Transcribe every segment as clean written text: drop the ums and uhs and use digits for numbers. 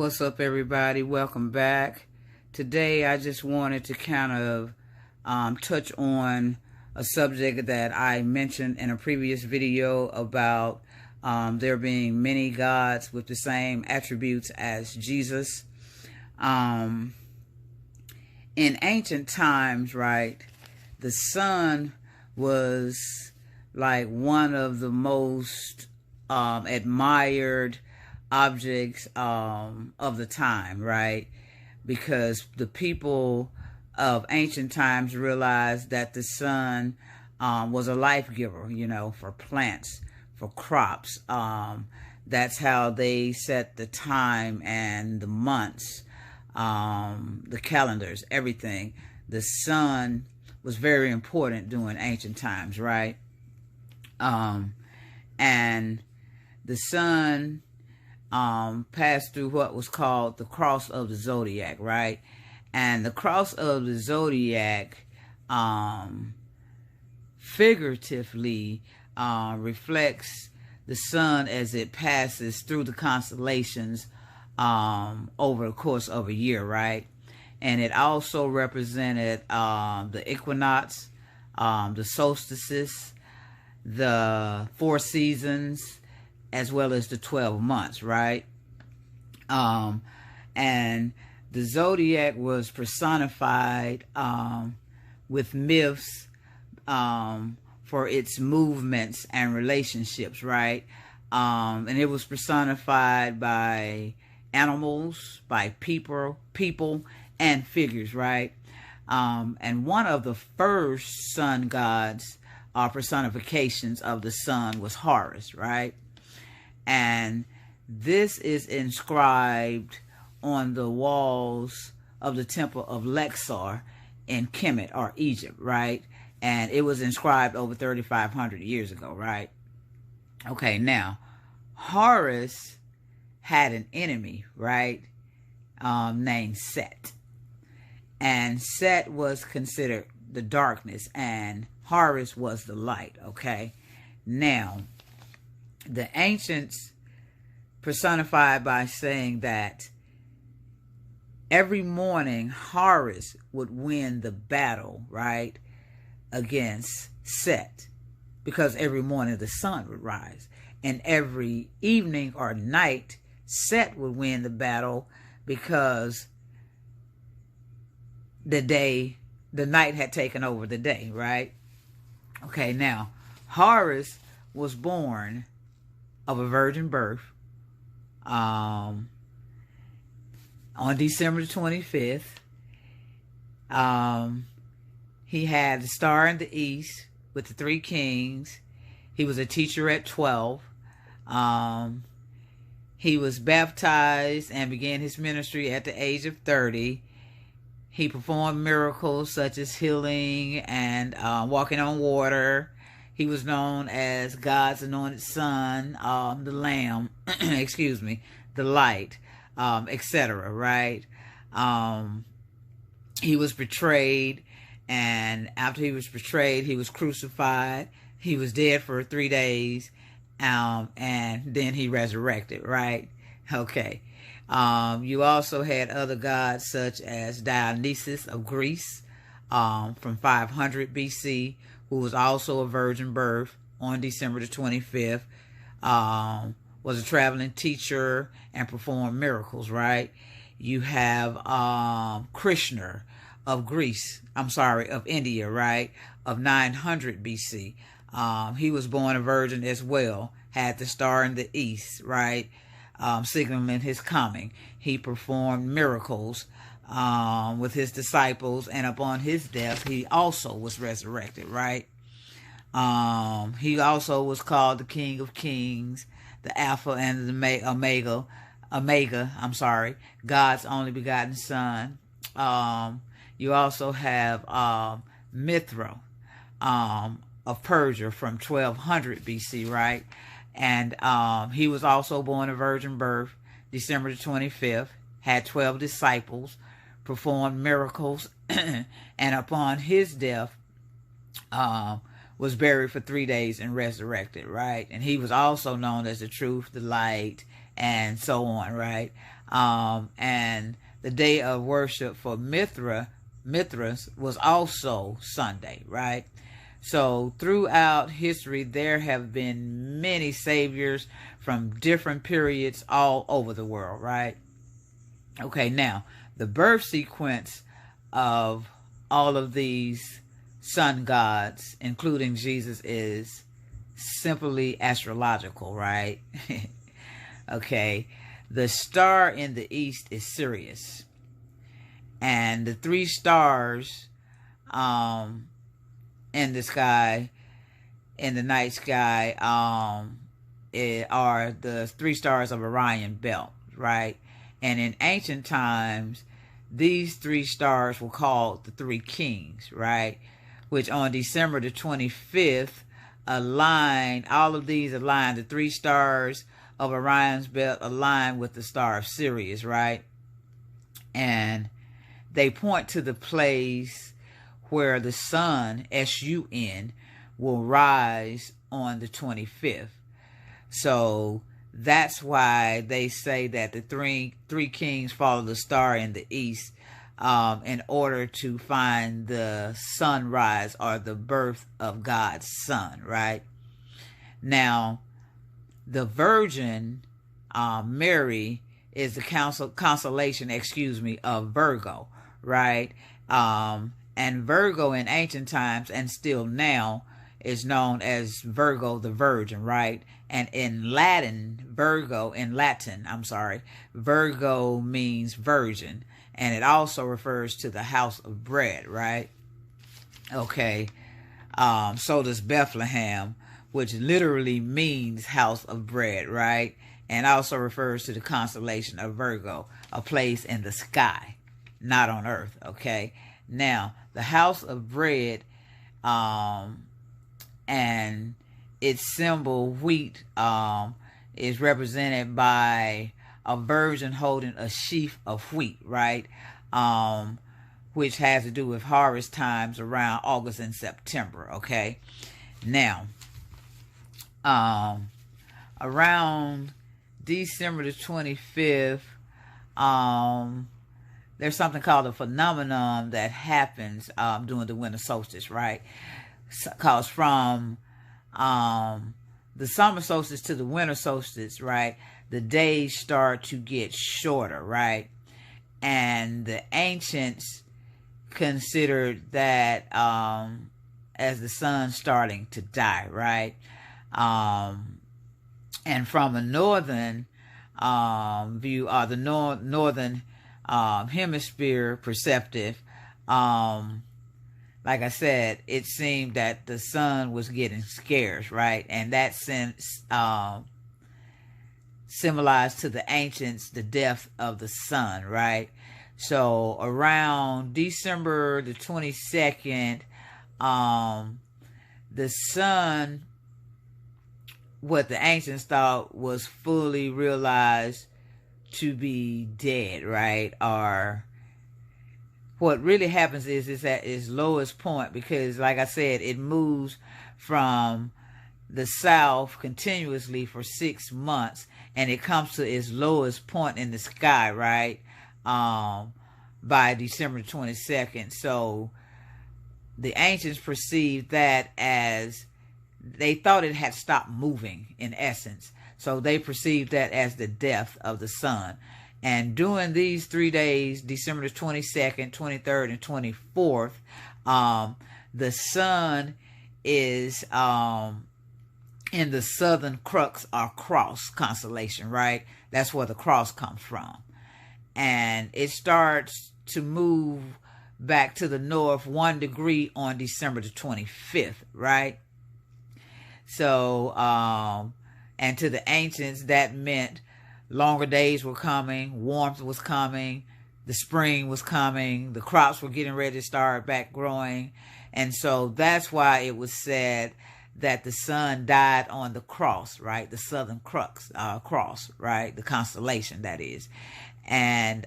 What's up, everybody? Welcome back. Today I just wanted to kind of touch on a subject that I mentioned in a previous video about there being many gods with the same attributes as Jesus. In ancient times, right, the sun was like one of the most admired objects of the time, right? Because the people of ancient times realized that the sun was a life giver, you know, for plants, for crops. That's how they set the time and the months, the calendars, everything. The sun was very important during ancient times, right? And the sun passed through what was called the cross of the zodiac, right? And the cross of the zodiac figuratively reflects the sun as it passes through the constellations over the course of a year, right? And it also represented the equinox, the solstices, the 4 seasons, as well as the 12 months, right? And the zodiac was personified with myths for its movements and relationships, right? And it was personified by animals, by people, and figures, right? And one of the first sun gods personifications of the sun was Horus, right? And this is inscribed on the walls of the temple of Luxor in Kemet, or Egypt, right? And it was inscribed over 3,500 years ago, right? Okay, now, Horus had an enemy, right, named Set. And Set was considered the darkness, and Horus was the light, okay? Now, the ancients personified by saying that every morning Horus would win the battle, right, against Set, because every morning the sun would rise, and every evening or night Set would win the battle because the night had taken over the day, right? Okay, now Horus was born of a virgin birth on December the 25th. He had the star in the east with the 3 kings. He was a teacher at 12. He was baptized and began his ministry at the age of 30. He performed miracles such as healing and walking on water. He was known as God's anointed son, the Lamb, excuse me, the light, etc., right? He was betrayed, and after he was betrayed, he was crucified. He was dead for 3 days, and then he resurrected, right? Okay. You also had other gods such as Dionysus of Greece from 500 BC, who was also a virgin birth on December the 25th, was a traveling teacher and performed miracles, right? You have Krishna of of India, right, of 900 BC. He was born a virgin as well, had the star in the east, right, signaling his coming. He performed miracles with his disciples, and upon his death, he also was resurrected, right? He also was called the King of Kings, the Alpha and the Omega, God's only begotten Son. You also have Mithra of Persia from 1200 BC, right? And he was also born a virgin birth, December the 25th, had 12 disciples, performed miracles, and upon his death was buried for 3 days and resurrected, right? And he was also known as the truth, the light, and so on, right? And the day of worship for Mithras was also Sunday, right? So throughout history, there have been many saviors from different periods all over the world, right? Okay, now the birth sequence of all of these sun gods, including Jesus, is simply astrological, right? Okay, the star in the east is Sirius, and the three stars in the sky, in the night sky, are the three stars of Orion belt, right? And in ancient times, these three stars were called the three kings, right? Which on December the 25th aligned, all of these aligned, the three stars of Orion's belt aligned with the star of Sirius, right? And they point to the place where the sun, S-U-N, will rise on the 25th. So that's why they say that the three kings follow the star in the east in order to find the sunrise or the birth of God's son, right? Now, the Virgin Mary is the constellation, of Virgo, right? And Virgo in ancient times and still now is known as Virgo the Virgin, right? And in Latin, Virgo means virgin. And it also refers to the house of bread, right? Okay. So does Bethlehem, which literally means house of bread, right? And also refers to the constellation of Virgo, a place in the sky, not on earth, okay? Now, the house of bread, and its symbol, wheat, is represented by a virgin holding a sheaf of wheat, right? Which has to do with harvest times around August and September, okay? Now, around December the 25th, there's something called a phenomenon that happens during the winter solstice, right? Because from the summer solstice to the winter solstice, right, the days start to get shorter, right? And the ancients considered that as the sun starting to die, right? And from a northern view, or the northern hemisphere perspective, like I said, it seemed that the sun was getting scarce, right? And that sense symbolized to the ancients the death of the sun, right? So around December the 22nd, the sun, what the ancients thought was fully realized to be dead, right? Or what really happens is at its lowest point, because like I said, it moves from the south continuously for 6 months, and it comes to its lowest point in the sky, right? By December 22nd. So the ancients perceived that as, they thought it had stopped moving in essence. So they perceived that as the death of the sun. And during these 3 days, December the 22nd, 23rd, and 24th, the sun is in the southern crux or cross constellation, right? That's where the cross comes from. And it starts to move back to the north 1 degree on December the 25th, right? So, and to the ancients, that meant longer days were coming, warmth was coming, the spring was coming, the crops were getting ready to start back growing. And so that's why it was said that the sun died on the cross, right? The southern cross, right? The constellation, that is. And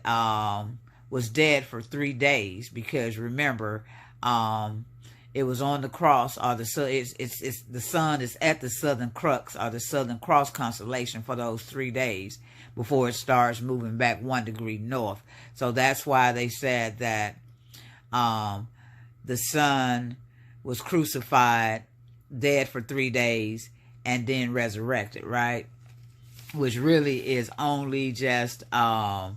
was dead for 3 days, because remember, it was on the cross, or it's the sun is at the southern crux or the southern cross constellation for those 3 days before it starts moving back 1 degree north. So that's why they said that the sun was crucified, dead for 3 days, and then resurrected, right? Which really is only just the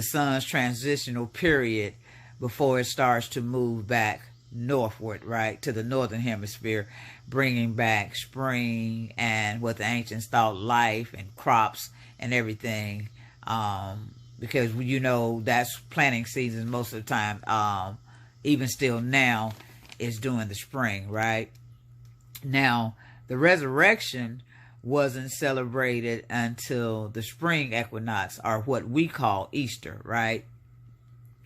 sun's transitional period before it starts to move back northward, right, to the northern hemisphere, bringing back spring and what the ancients thought life and crops and everything, because you know that's planting season most of the time. Even still now is during the spring, right? Now the resurrection wasn't celebrated until the spring equinox, or what we call Easter, right?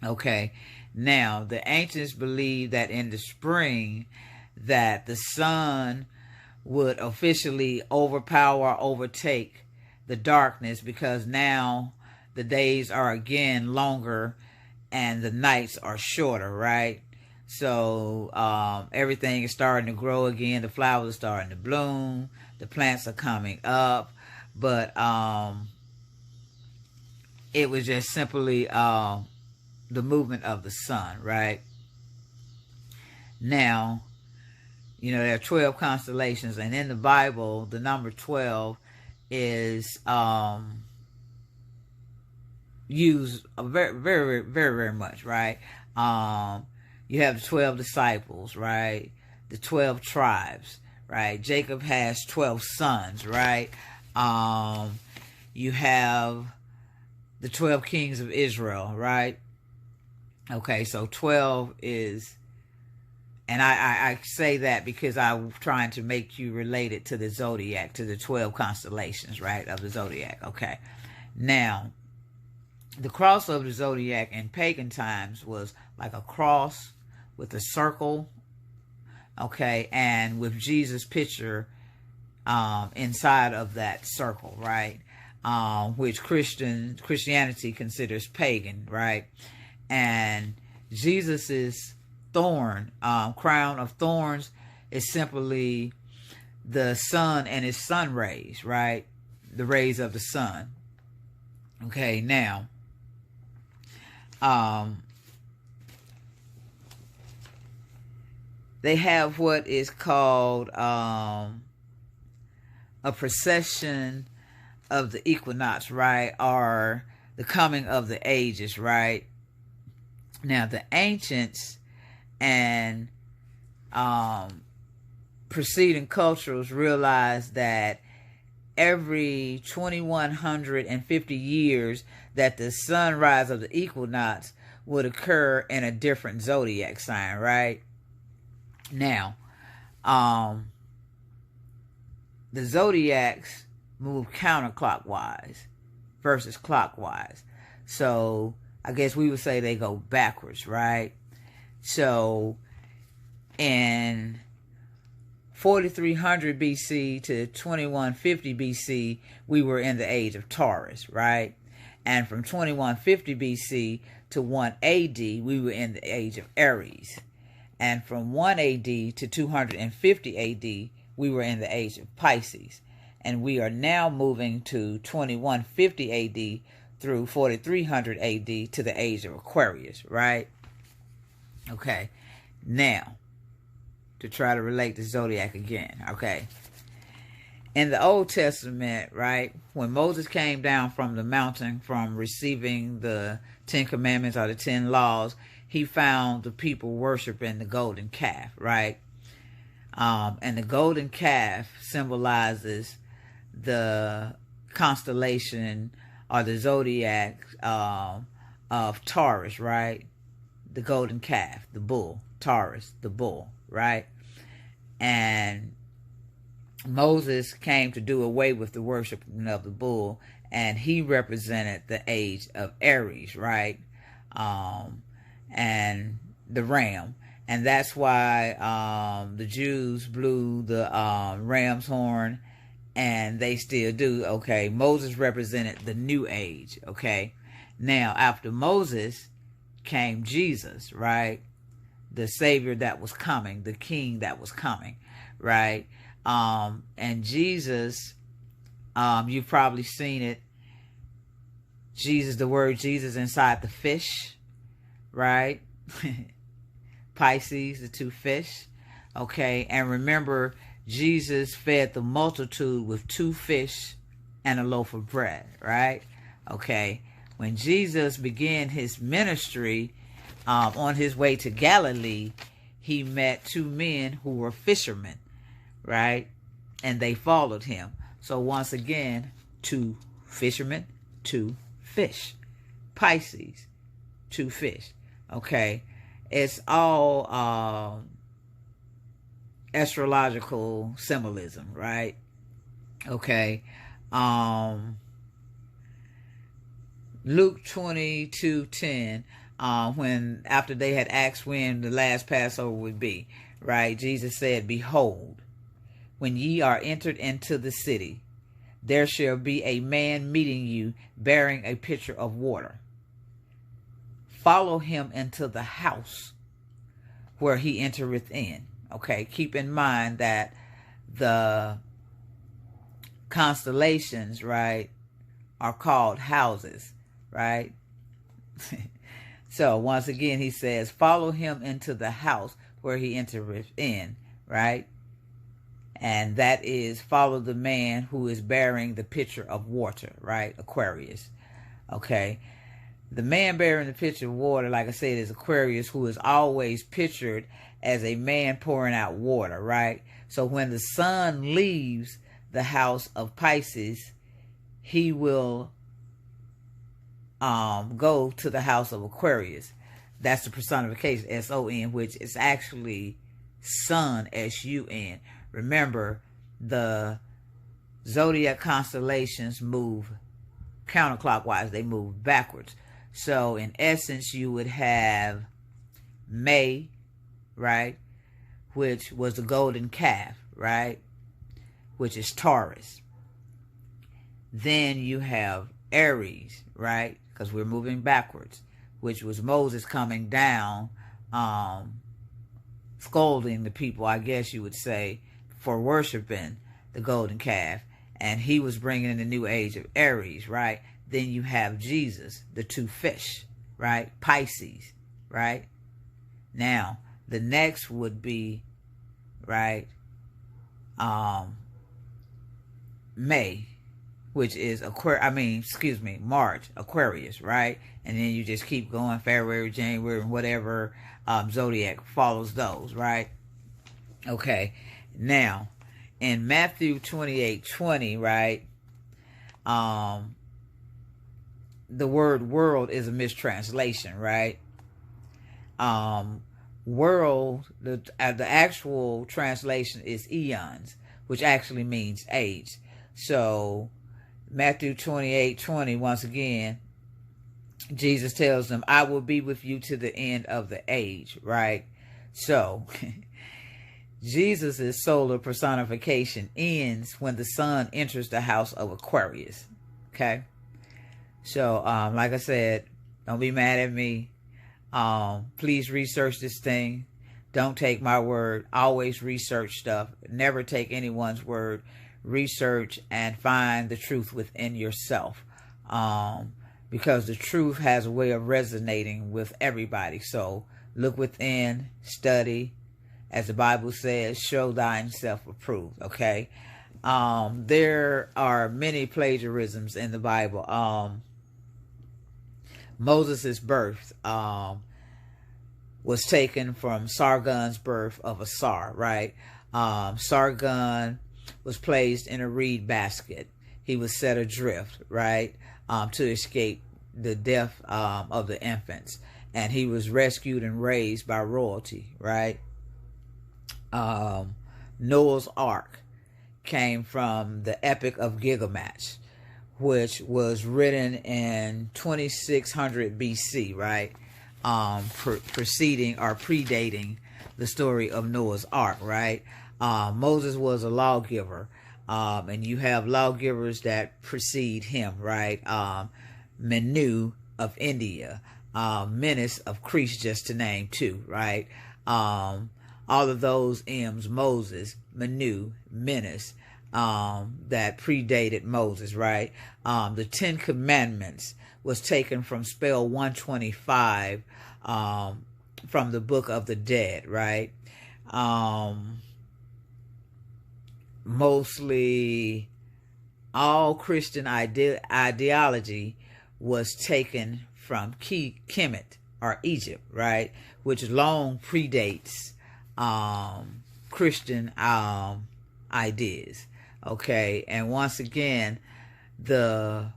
Okay. Now, the ancients believed that in the spring that the sun would officially overtake the darkness, because now the days are again longer and the nights are shorter, right? So everything is starting to grow again. The flowers are starting to bloom. The plants are coming up. But it was just simply the movement of the sun, right? Now, you know, there are 12 constellations, and in the Bible, the number 12 is used very, very, very, very much, right? You have the 12 disciples, right? The 12 tribes, right? Jacob has 12 sons, right? You have the 12 kings of Israel, right? Okay, so 12 is, and I say that because I'm trying to make you relate it to the zodiac, to the 12 constellations, right, of the zodiac. Okay, now, the cross of the zodiac in pagan times was like a cross with a circle, okay, and with Jesus' picture inside of that circle, right, which Christianity considers pagan, right? And Jesus's crown of thorns is simply the sun and his sun rays, right? The rays of the sun. Okay, now, they have what is called a procession of the equinox, right? Or the coming of the ages, right? Now, the ancients and preceding cultures realized that every 2150 years that the sunrise of the equinox would occur in a different zodiac sign, right? Now, the zodiacs move counterclockwise versus clockwise. So I guess we would say they go backwards, right? So in 4300 BC to 2150 BC, we were in the age of Taurus, right? And from 2150 BC to 1 AD, we were in the age of Aries. And from 1 AD to 250 AD, we were in the age of Pisces. And we are now moving to 2150 AD through 4300 AD to the age of Aquarius, right? Okay, now, to try to relate the zodiac again, okay? In the Old Testament, right, when Moses came down from the mountain from receiving the 10 commandments or the 10 laws, he found the people worshiping the golden calf, right? And the golden calf symbolizes the constellation or the zodiac of Taurus, right? The golden calf, the bull, Taurus, the bull, right? And Moses came to do away with the worshiping of the bull, and he represented the age of Aries, right? And the ram. And that's why the Jews blew the ram's horn, and they still do, okay? Moses represented the new age, okay? Now, after Moses came Jesus, right? the Savior that was coming, the King that was coming, right? And Jesus, you've probably seen it. Jesus, the word Jesus inside the fish, right? Pisces, the two fish. Okay, and remember, Jesus fed the multitude with 2 fish and a loaf of bread, right? Okay, when Jesus began his ministry, on his way to Galilee, he met 2 men who were fishermen, right? And they followed him. So once again, 2 fishermen, 2 fish. Pisces, 2 fish. Okay, it's all astrological symbolism, right? Okay. Luke 22:10, when after they had asked when the last Passover would be, right? Jesus said, "Behold, when ye are entered into the city, there shall be a man meeting you bearing a pitcher of water. Follow him into the house where he entereth in." Okay, keep in mind that the constellations, right, are called houses, right? So once again, he says, follow him into the house where he entereth in, right? And that is, follow the man who is bearing the pitcher of water, right? Aquarius. Okay. The man bearing the pitcher of water, like I said, is Aquarius, who is always pictured as a man pouring out water, right? So when the sun leaves the house of Pisces, he will go to the house of Aquarius. That's the personification, S-O-N, which is actually sun, S-U-N. Remember, the zodiac constellations move counterclockwise. They move backwards. So in essence, you would have May, right, which was the golden calf, right, which is Taurus. Then you have Aries, right, because we're moving backwards, which was Moses coming down, scolding the people, I guess you would say, for worshiping the golden calf. And he was bringing in the new age of Aries, right? Then you have Jesus, the 2 fish, right? Pisces, right? Now, the next would be, right, May, which is March, Aquarius, right? And then you just keep going, February, January, and whatever zodiac follows those, right? Okay. Now, in Matthew 28:20, right, the word world is a mistranslation, right? World, the actual translation is eons, which actually means age. So Matthew 28:20, once again, Jesus tells them, I will be with you to the end of the age, right? So Jesus' solar personification ends when the sun enters the house of Aquarius. Okay? So, like I said, don't be mad at me. Please research this thing. Don't take my word. Always research stuff. Never take anyone's word. Research and find the truth within yourself. Because the truth has a way of resonating with everybody. So, look within, study. As the Bible says, show thyself approved, okay? There are many plagiarisms in the Bible. Moses' birth was taken from Sargon's birth of Asar, right? Sargon was placed in a reed basket. He was set adrift, right, to escape the death of the infants. And he was rescued and raised by royalty, right? Noah's Ark came from the Epic of Gilgamesh, which was written in 2600 BC, right? Preceding or predating the story of Noah's Ark, right? Moses was a lawgiver, and you have lawgivers that precede him, right? Menu of India, Menace of Crete, just to name 2, right? All of those M's, Moses, Manu, Menace, that predated Moses, right? The Ten Commandments was taken from spell 125 from the Book of the Dead, right? Mostly all Christian ideology was taken from Kemet, or Egypt, right? Which long predates Christian ideas. Okay, and once again, the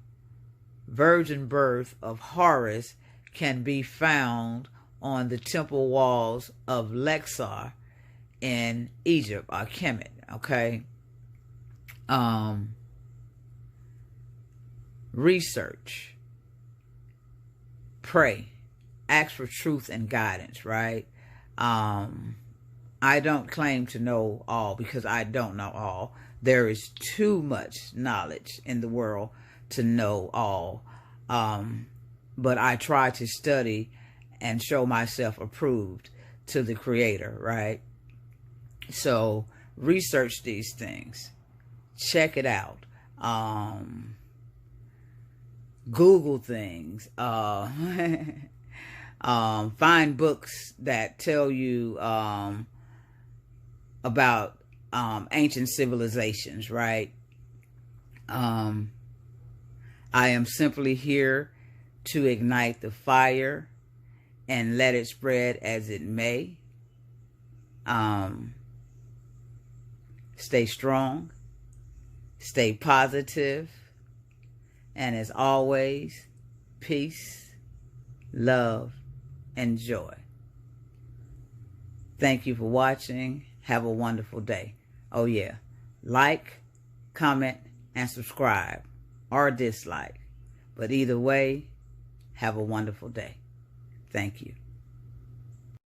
virgin birth of Horus can be found on the temple walls of Luxor in Egypt, or Kemet. Okay, research, pray, ask for truth and guidance, right? I don't claim to know all, because I don't know all. There is too much knowledge in the world to know all. But I try to study and show myself approved to the Creator, right? So research these things. Check it out. Google things. Find books that tell you about ancient civilizations, right? I am simply here to ignite the fire and let it spread as it may. Stay strong, stay positive, and as always, peace, love, and joy. Thank you for watching. Have a wonderful day. Oh yeah, like, comment, and subscribe, or dislike. But either way, have a wonderful day. Thank you.